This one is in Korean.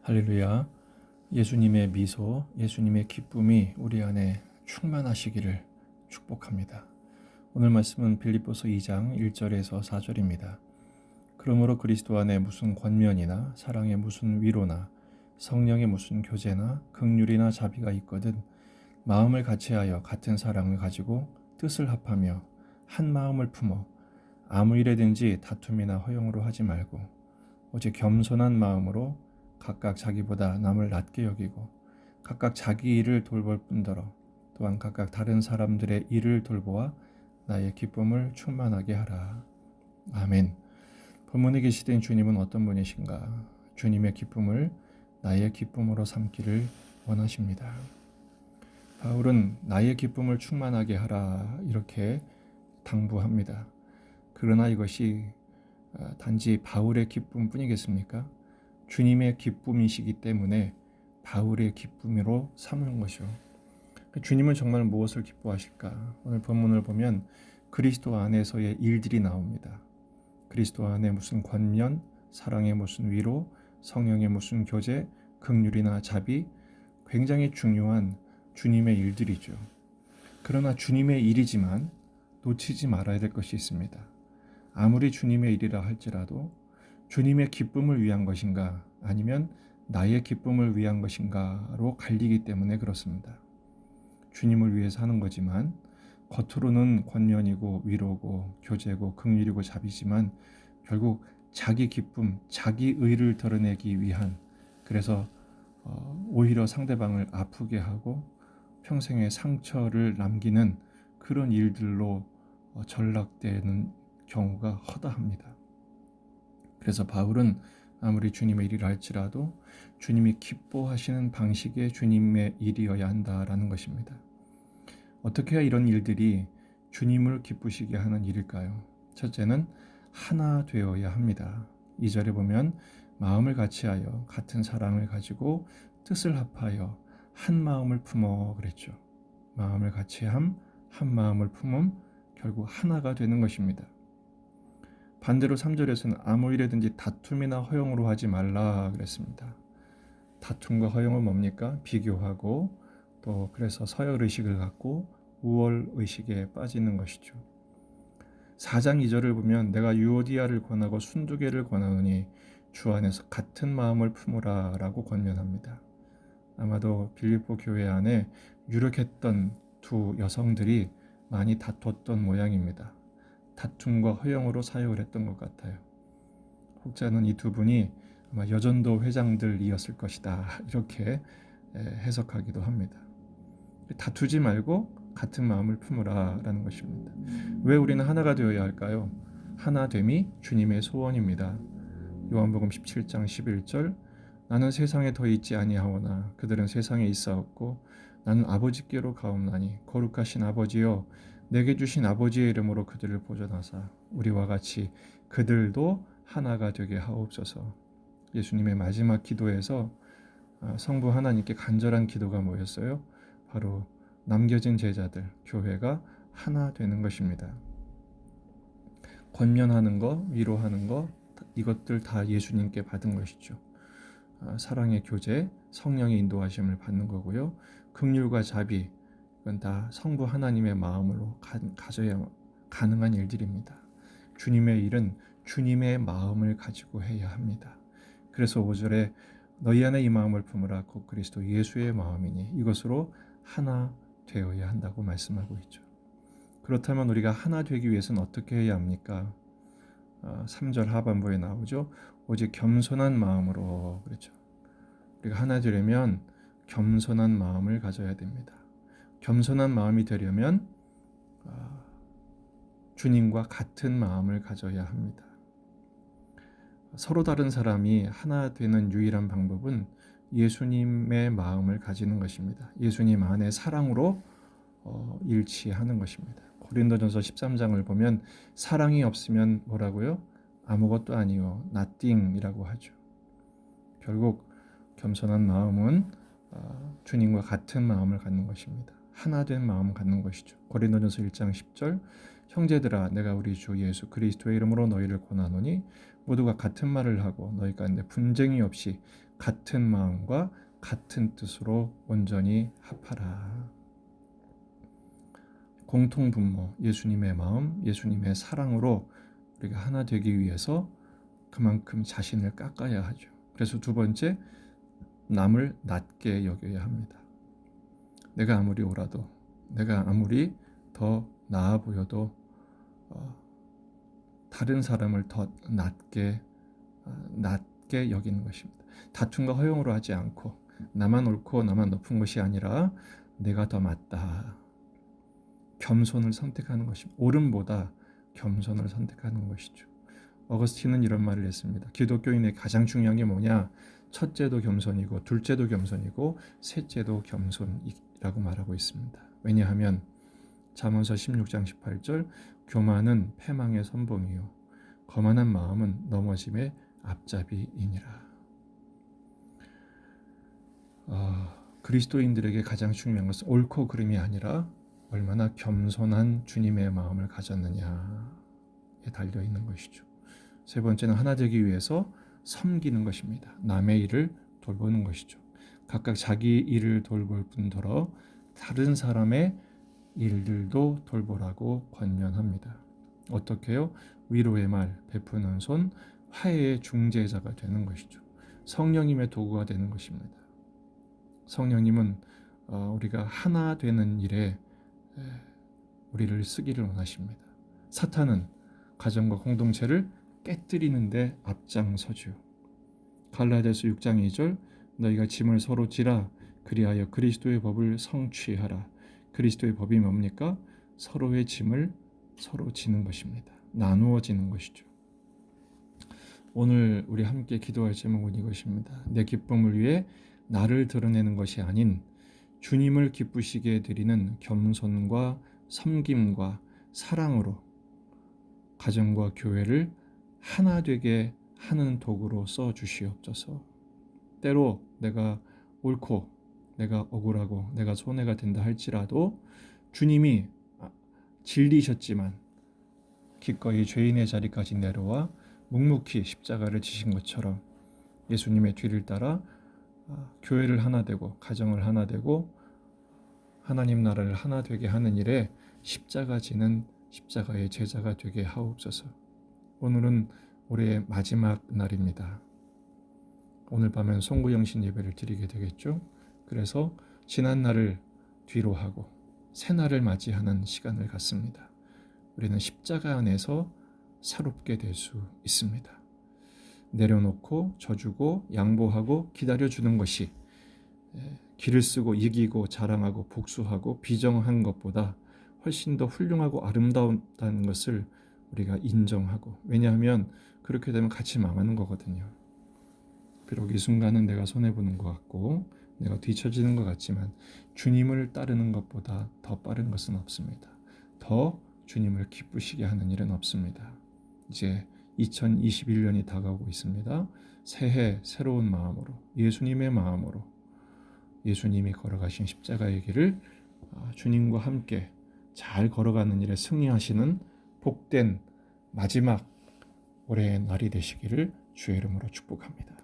할렐루야. 예수님의 미소, 예수님의 기쁨이 우리 안에 충만하시기를 축복합니다. 오늘 말씀은 빌립보서 2장 1절에서 4절입니다. 그러므로 그리스도 안에 무슨 권면이나 사랑의 무슨 위로나 성령의 무슨 교제나 긍휼이나 자비가 있거든 마음을 같이하여 같은 사랑을 가지고 뜻을 합하며 한 마음을 품어 아무 일에든지 다툼이나 허용으로 하지 말고 오직 겸손한 마음으로 각각 자기보다 남을 낮게 여기고 각각 자기 일을 돌볼 뿐더러 또한 각각 다른 사람들의 일을 돌보아 나의 기쁨을 충만하게 하라. 아멘. 본문에 계시된 주님은 어떤 분이신가? 주님의 기쁨을 나의 기쁨으로 삼기를 원하십니다. 바울은 나의 기쁨을 충만하게 하라 이렇게 당부합니다. 그러나 이것이 단지 바울의 기쁨뿐이겠습니까? 주님의 기쁨이시기 때문에 바울의 기쁨으로 삼는 것이요. 주님은 정말 무엇을 기뻐하실까? 오늘 본문을 보면 그리스도 안에서의 일들이 나옵니다. 그리스도 안에 무슨 권면, 사랑의 무슨 위로, 성령의 무슨 교제, 긍휼이나 자비, 굉장히 중요한 주님의 일들이죠. 그러나 주님의 일이지만 놓치지 말아야 될 것이 있습니다. 아무리 주님의 일이라 할지라도 주님의 기쁨을 위한 것인가 아니면 나의 기쁨을 위한 것인가로 갈리기 때문에 그렇습니다. 주님을 위해서 하는 거지만 겉으로는 권면이고 위로고 교제고 긍휼이고 자비지만 결국 자기 기쁨, 자기 의를 드러내기 위한 그래서 오히려 상대방을 아프게 하고 평생의 상처를 남기는 그런 일들로 전락되는 경우가 허다합니다. 그래서 바울은 아무리 주님의 일이라 할지라도 주님이 기뻐하시는 방식의 주님의 일이어야 한다라는 것입니다. 어떻게 해야 이런 일들이 주님을 기쁘시게 하는 일일까요? 첫째는 하나 되어야 합니다. 2절에 보면 마음을 같이하여 같은 사랑을 가지고 뜻을 합하여 한 마음을 품어 그랬죠. 마음을 같이함, 한 마음을 품음, 결국 하나가 되는 것입니다. 반대로 3절에서는 아무 일에든지 다툼이나 허용으로 하지 말라 그랬습니다. 다툼과 허용은 뭡니까? 비교하고 또 그래서 서열의식을 갖고 우월의식에 빠지는 것이죠. 4장 2절을 보면 내가 유오디아를 권하고 순두개를 권하노니 주 안에서 같은 마음을 품으라 라고 권면합니다. 아마도 빌립보 교회 안에 유력했던 두 여성들이 많이 다퉜던 모양입니다. 다툼과 허용으로 사역을 했던 것 같아요. 혹자는 이 두 분이 아마 여전도 회장들이었을 것이다 이렇게 해석하기도 합니다. 다투지 말고 같은 마음을 품으라 라는 것입니다. 왜 우리는 하나가 되어야 할까요? 하나됨이 주님의 소원입니다. 요한복음 17장 11절 나는 세상에 더 있지 아니하오나 그들은 세상에 있사옵고 나는 아버지께로 가옵나니 거룩하신 아버지여 내게 주신 아버지의 이름으로 그들을 보존하사 우리와 같이 그들도 하나가 되게 하옵소서. 예수님의 마지막 기도에서 성부 하나님께 간절한 기도가 뭐였어요? 바로 남겨진 제자들, 교회가 하나 되는 것입니다. 권면하는 거, 위로하는 거 이것들 다 예수님께 받은 것이죠. 사랑의 교제, 성령의 인도하심을 받는 거고요. 긍휼과 자비 이건 다 성부 하나님의 마음으로 가져야 가능한 일들입니다. 주님의 일은 주님의 마음을 가지고 해야 합니다. 그래서 5절에 너희 안에 이 마음을 품으라 곧 그리스도 예수의 마음이니 이것으로 하나 되어야 한다고 말씀하고 있죠. 그렇다면 우리가 하나 되기 위해서는 어떻게 해야 합니까? 3절 하반부에 나오죠. 오직 겸손한 마음으로 그렇죠. 우리가 하나 되려면 겸손한 마음을 가져야 됩니다. 겸손한 마음이 되려면 주님과 같은 마음을 가져야 합니다. 서로 다른 사람이 하나 되는 유일한 방법은 예수님의 마음을 가지는 것입니다. 예수님 안에 사랑으로 일치하는 것입니다. 고린도전서 13장을 보면 사랑이 없으면 뭐라고요? 아무것도 아니요, nothing이라고 하죠. 결국 겸손한 마음은 주님과 같은 마음을 갖는 것입니다. 하나 된 마음을 갖는 것이죠. 고린도전서 1장 10절 형제들아 내가 우리 주 예수 그리스도의 이름으로 너희를 권하노니 모두가 같은 말을 하고 너희 가운데 분쟁이 없이 같은 마음과 같은 뜻으로 온전히 합하라. 공통분모, 예수님의 마음, 예수님의 사랑으로 우리가 하나 되기 위해서 그만큼 자신을 깎아야 하죠. 그래서 두 번째, 남을 낮게 여겨야 합니다. 내가 아무리 옳아도, 내가 아무리 더 나아 보여도 다른 사람을 더 낮게 여기는 것입니다. 다툼과 허용으로 하지 않고 나만 옳고 나만 높은 것이 아니라 내가 더 맞다. 겸손을 선택하는 것입니다. 옳음보다 겸손을 선택하는 것이죠. 어거스틴은 이런 말을 했습니다. 기독교인의 가장 중요한 게 뭐냐? 첫째도 겸손이고 둘째도 겸손이고 셋째도 겸손이라고 말하고 있습니다. 왜냐하면 잠언서 16장 18절 교만은 패망의 선봉이요 거만한 마음은 넘어짐의 앞잡이이니라. 그리스도인들에게 가장 중요한 것은 옳고 그름이 아니라 얼마나 겸손한 주님의 마음을 가졌느냐에 달려있는 것이죠. 세 번째는 하나 되기 위해서 섬기는 것입니다. 남의 일을 돌보는 것이죠. 각각 자기 일을 돌볼 뿐더러 다른 사람의 일들도 돌보라고 권면합니다. 어떻게요? 위로의 말, 베푸는 손, 화해의 중재자가 되는 것이죠. 성령님의 도구가 되는 것입니다. 성령님은 우리가 하나 되는 일에 우리를 쓰기를 원하십니다. 사탄은 가정과 공동체를 깨뜨리는 데 앞장서죠. 갈라디아서 6장 2절 너희가 짐을 서로 지라 그리하여 그리스도의 법을 성취하라. 그리스도의 법이 뭡니까? 서로의 짐을 서로 지는 것입니다. 나누어지는 것이죠. 오늘 우리 함께 기도할 제목은 이것입니다. 내 기쁨을 위해 나를 드러내는 것이 아닌 주님을 기쁘시게 드리는 겸손과 섬김과 사랑으로 가정과 교회를 하나 되게 하는 도구로 써 주시옵소서. 때로 내가 옳고 내가 억울하고 내가 손해가 된다 할지라도 주님이 진리셨지만 기꺼이 죄인의 자리까지 내려와 묵묵히 십자가를 지신 것처럼 예수님의 뒤를 따라 교회를 하나 되고 가정을 하나 되고 하나님 나라를 하나 되게 하는 일에 십자가 지는 십자가의 제자가 되게 하옵소서. 오늘은 올해의 마지막 날입니다. 오늘 밤엔 송구영신 예배를 드리게 되겠죠. 그래서 지난 날을 뒤로 하고 새 날을 맞이하는 시간을 갖습니다. 우리는 십자가 안에서 새롭게 될 수 있습니다. 내려놓고 져주고 양보하고 기다려주는 것이 길을 쓰고 이기고 자랑하고 복수하고 비정한 것보다 훨씬 더 훌륭하고 아름다웠다는 것을 우리가 인정하고, 왜냐하면 그렇게 되면 같이 망하는 거거든요. 비록 이 순간은 내가 손해보는 것 같고 내가 뒤처지는 것 같지만 주님을 따르는 것보다 더 빠른 것은 없습니다. 더 주님을 기쁘시게 하는 일은 없습니다. 이제 2021년이 다가오고 있습니다. 새해 새로운 마음으로 예수님의 마음으로 예수님이 걸어가신 십자가의 길을 주님과 함께 잘 걸어가는 일에 승리하시는 복된 마지막 올해의 날이 되시기를 주의 이름으로 축복합니다.